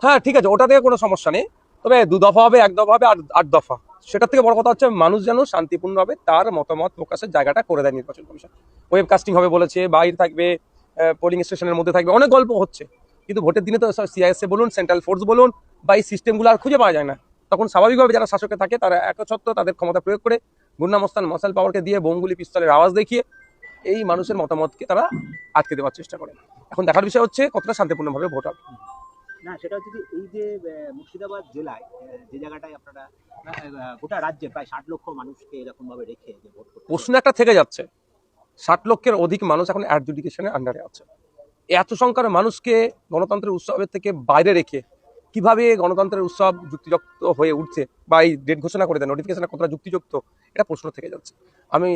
হ্যাঁ ঠিক আছে, ওটা থেকে কোনো সমস্যা নেই। তবে 2 দফা হবে, 1 দফা হবে আর 8 দফা। সেটার থেকে বড় কথা হচ্ছে মানুষ যেন শান্তিপূর্ণভাবে তার মতামত প্রকাশের জায়গাটা করে দেয় নির্বাচন কমিশন। ওয়েব কাস্টিং হবে বলেছে, বাইরে থাকবে, পোলিং স্টেশনের মধ্যে থাকবে, অনেক গল্প হচ্ছে। কিন্তু ভোটের দিনে তো সিআইএসএ বলুন, সেন্ট্রাল ফোর্স বলুন বা এই সিস্টেমগুলো আর খুঁজে পাওয়া যায় না। তখন স্বাভাবিকভাবে যারা শাসকে থাকে তারা একচ্ছত্র তাদের ক্ষমতা প্রয়োগ করে গুন্ডা মস্তান মাসাল পাওয়ারকে দিয়ে বোমগুলি পিস্তলের আওয়াজ দেখিয়ে এই মানুষের মতামতকে তারা আটকে দেওয়ার চেষ্টা করে। এখন দেখার বিষয় হচ্ছে কতটা শান্তিপূর্ণভাবে ভোট হবে। না, সেটা হচ্ছে যে এই যে মুর্শিদাবাদ জেলায় যে জায়গাটায় আপনারা গোটা রাজ্যে প্রায় 60 লক্ষ মানুষকে এরকম ভাবে রেখে যে ভোট করতে প্রশ্ন একটা থেকে যাচ্ছে, 60 লক্ষের অধিক মানুষ এখন অ্যাডজুডিকেশনের আন্ডারে আছে। এত সংখ্যার মানুষকে গণতন্ত্রের উৎসবের থেকে বাইরে রেখে কিভাবে গণতন্ত্রের উৎসব যুক্তিযুক্ত হয়ে উঠছে বা এই ডেট ঘোষণা করে দেয়, নোটিফিকেশন কতটা যুক্তিযুক্ত, এটা প্রশ্ন থেকে যাচ্ছে। আমি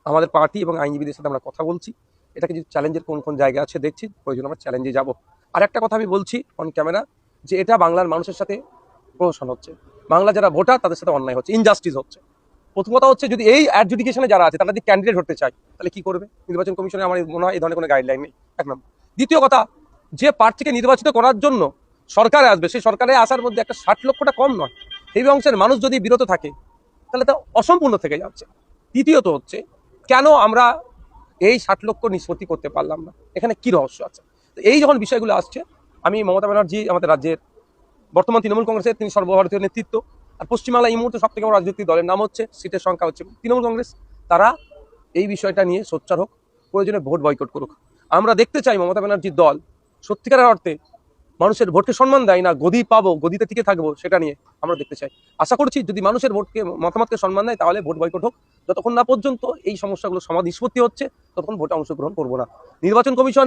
আমাদের পার্টি এবং আইনজীবীদের সাথে আমরা কথা বলছি, এটাকে যে চ্যালেঞ্জের কোন কোন জায়গা আছে দেখছি, প্রয়োজন আমরা চ্যালেঞ্জে যাব। আর একটা কথা আমি বলছি অন ক্যামেরা, যে এটা বাংলার মানুষের সাথে প্রহসন হচ্ছে, বাংলা যারা ভোটার তাদের সাথে অন্যায় হচ্ছে, ইনজাস্টিস হচ্ছে। প্রথম কথা হচ্ছে যদি এই অ্যাডজুডিকেশনে যারা আছে তারা যদি ক্যান্ডিডেট হতে চায় তাহলে কি করবে? নির্বাচন কমিশনে আমার মনে হয় এই ধরনের কোনো গাইডলাইন নেই, এক নম্বর। দ্বিতীয় কথা, যে প্রার্থীকে নির্বাচিত করার জন্য সরকারে আসবে, সেই সরকারে আসার মধ্যে একটা 60 লক্ষটা কম নয়। এই অংশের মানুষ যদি বিরত থাকে তাহলে তা অসম্পূর্ণ থেকে যাচ্ছে। তৃতীয়ত হচ্ছে, কেন আমরা এই 60 লক্ষ নিষ্পত্তি করতে পারলাম না, এখানে কি রহস্য আছে? তো এই যখন বিষয়গুলো আসছে, আমি মমতা ব্যানার্জি আমাদের রাজ্যের বর্তমান তৃণমূল কংগ্রেসের তিনি সর্বভারতীয় নেতৃত্ব, আর পশ্চিমবাংলা এই মুহূর্তে সব থেকে বড় রাজনৈতিক দলের নাম হচ্ছে, সিটের সংখ্যা হচ্ছে তৃণমূল কংগ্রেস। তারা এই বিষয়টা নিয়ে সোচ্চার হোক, প্রয়োজনে ভোট বয়কট করুক। আমরা দেখতে চাই মমতা ব্যানার্জির দল সত্যিকারের অর্থে মানুষের ভোটকে সম্মান দেয় না, গদি পাবো, গদিতে টিকে থাকবো, সেটা নিয়ে আমরা দেখতে চাই। আশা করছি যদি মানুষের ভোটকে মতামতকে সম্মান দেয় তাহলে ভোট বয়কট হোক। যতক্ষণ না পর্যন্ত এই সমস্যাগুলো সমাধ নিষ্পত্তি হচ্ছে ততক্ষণ ভোটে অংশগ্রহণ করবো না। নির্বাচন কমিশন